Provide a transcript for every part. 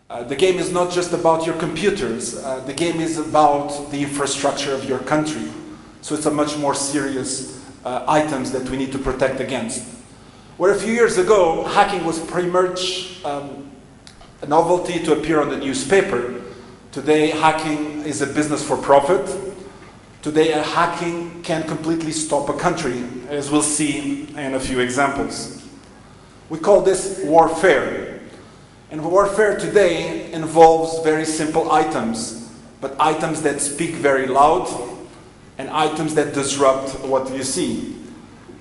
The game is not just about your computers. The game is about the infrastructure of your country. So it's a much more serious items that we need to protect against. Where a few years ago, hacking was pretty much a novelty to appear on the newspaper. Today, hacking is a business for profit. Today, hacking can completely stop a country, as we'll see in a few examples. We call this warfare. And warfare today involves very simple items, but items that speak very loud and items that disrupt what you see.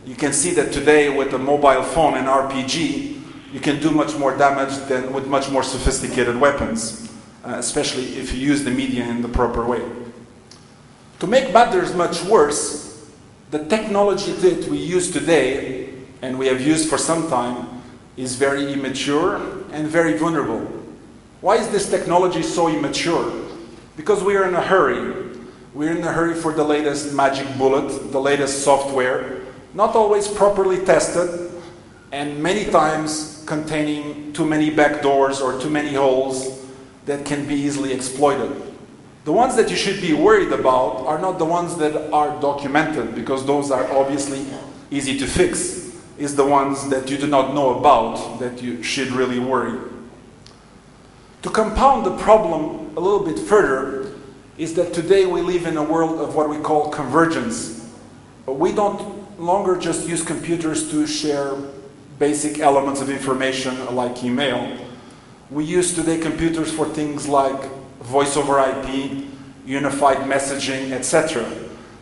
You can see that today with a mobile phone and RPG, you can do much more damage than with much more sophisticated weapons, especially if you use the media in the proper way. To make matters much worse, the technology that we use today, and we have used for some time, is very immature and very vulnerable. Why is this technology so immature? Because we are in a hurry. We're in a hurry for the latest magic bullet, the latest software, not always properly tested, and many times containing too many backdoors or too many holes that can be easily exploited. The ones that you should be worried about are not the ones that are documented, because those are obviously easy to fix. It's the ones that you do not know about that you should really worry. To compound the problem a little bit further is that today we live in a world of what we call convergence. We don't longer just use computers to share basic elements of information like email. We use today computers for things like voice over IP, unified messaging, etc.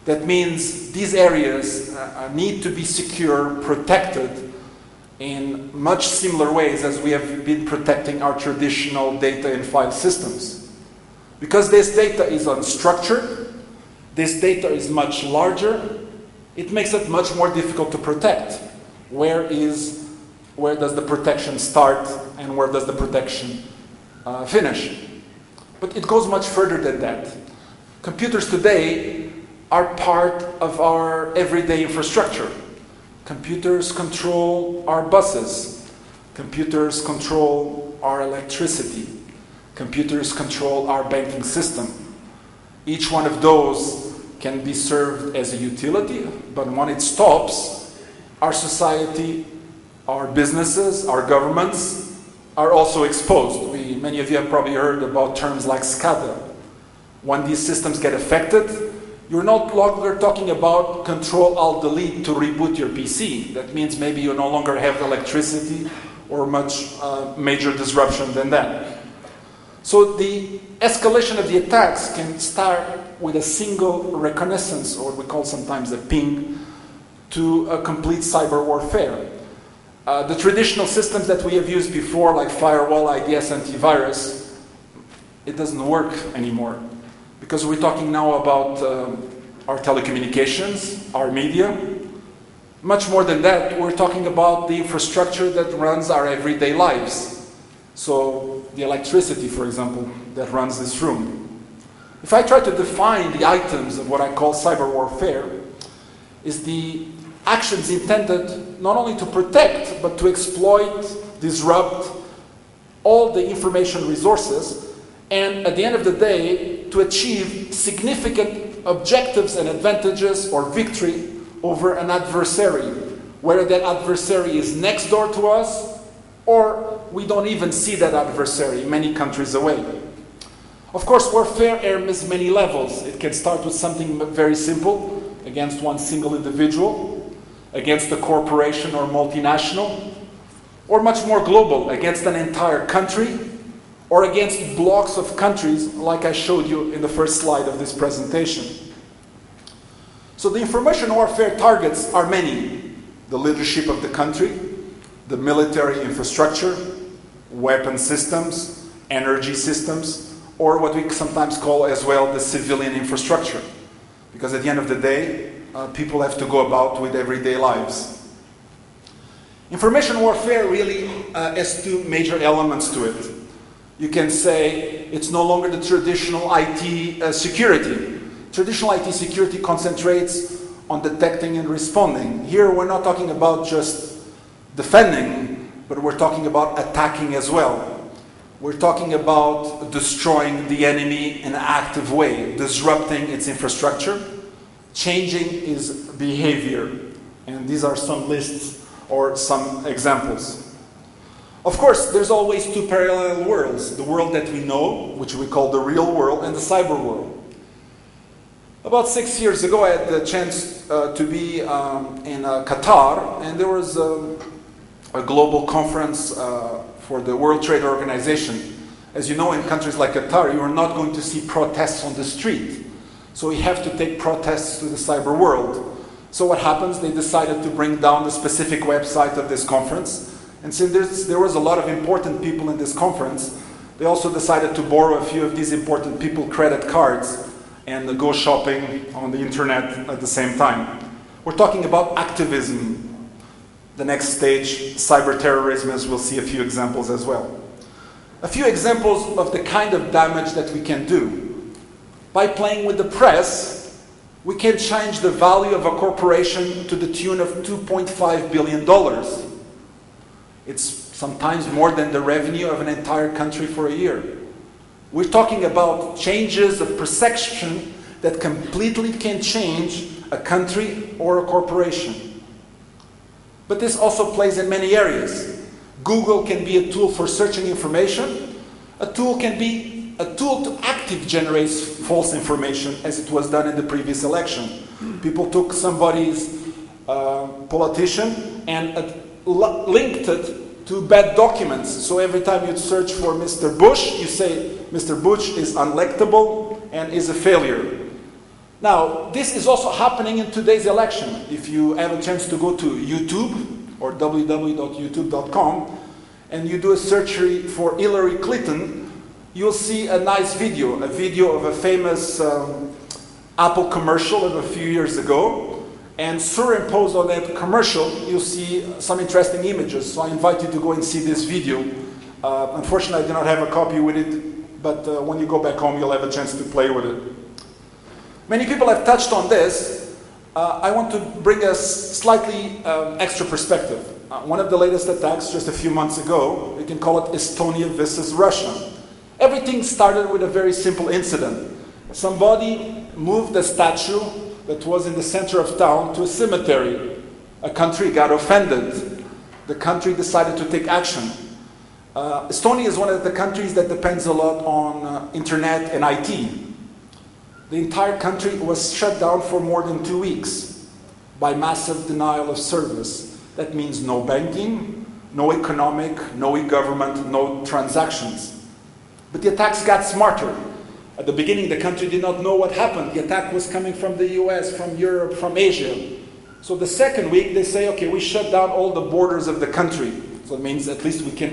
That means these areas need to be secure, protected in much similar ways as we have been protecting our traditional data and file systems. Because this data is unstructured, this data is much larger, it makes it much more difficult to protect. Where does the protection start and where does the protection finish? But it goes much further than that. Computers today are part of our everyday infrastructure. Computers control our buses. Computers control our electricity. Computers control our banking system. Each one of those can be served as a utility, but when it stops, our society, our businesses, our governments are also exposed. Many of you have probably heard about terms like SCADA. When these systems get affected, you're no longer talking about Control-Alt-Delete to reboot your PC. That means maybe you no longer have electricity or much major disruption than that. So the escalation of the attacks can start with a single reconnaissance, or we call sometimes a ping, to a complete cyber warfare. The traditional systems that we have used before, like firewall, IDS, antivirus, it doesn't work anymore. Because we're talking now about our telecommunications, our media. Much more than that, we're talking about the infrastructure that runs our everyday lives. So the electricity, for example, that runs this room. If I try to define the items of what I call cyber warfare, is the actions intended not only to protect, but to exploit, disrupt all the information resources, and at the end of the day, to achieve significant objectives and advantages or victory over an adversary, whether that adversary is next door to us, or we don't even see that adversary many countries away. Of course, warfare has many levels. It can start with something very simple, against one single individual, against a corporation or multinational, or much more global, against an entire country, or against blocks of countries, like I showed you in the first slide of this presentation. So the information warfare targets are many. The leadership of the country, the military infrastructure, weapon systems, energy systems, or what we sometimes call as well the civilian infrastructure. Because at the end of the day, people have to go about with everyday lives. Information warfare really has two major elements to it. You can say it's no longer the traditional IT security. Traditional IT security concentrates on detecting and responding. Here we're not talking about just defending, but we're talking about attacking as well. We're talking about destroying the enemy in an active way, disrupting its infrastructure, changing its behavior. And these are some lists or some examples. Of course, there's always two parallel worlds. The world that we know, which we call the real world, and the cyber world. About 6 years ago, I had the chance to be in Qatar, and there was a global conference for the World Trade Organization. As you know, in countries like Qatar, you are not going to see protests on the street. So we have to take protests to the cyber world. So what happens? They decided to bring down the specific website of this conference. And since there was a lot of important people in this conference, they also decided to borrow a few of these important people credit cards and go shopping on the internet at the same time. We're talking about activism. The next stage, cyber terrorism, as we'll see a few examples as well. A few examples of the kind of damage that we can do. By playing with the press, we can change the value of a corporation to the tune of $2.5 billion. It's sometimes more than the revenue of an entire country for a year. We're talking about changes of perception that completely can change a country or a corporation. But this also plays in many areas. Google can be a tool for searching information. A tool can be a tool to actively generate false information, as it was done in the previous election. People took somebody's politician and linked it to bad documents. So every time you'd search for Mr. Bush, you say Mr. Bush is unelectable and is a failure. Now, this is also happening in today's election. If you have a chance to go to YouTube or www.youtube.com and you do a search for Hillary Clinton, you'll see a nice video, a video of a famous Apple commercial of a few years ago. And superimposed on that commercial, you'll see some interesting images. So I invite you to go and see this video. Unfortunately, I do not have a copy with it, but when you go back home, you'll have a chance to play with it. Many people have touched on this. I want to bring us slightly extra perspective. One of the latest attacks just a few months ago, we can call it Estonia versus Russia. Everything started with a very simple incident. Somebody moved a statue that was in the center of town to a cemetery. A country got offended. The country decided to take action. Estonia is one of the countries that depends a lot on internet and IT. The entire country was shut down for more than 2 weeks by massive denial of service. That means no banking, no economic, no e-government, no transactions. But the attacks got smarter. At the beginning, the country did not know what happened. The attack was coming from the US, from Europe, from Asia. So the second week, they say, okay, we shut down all the borders of the country. So it means at least we can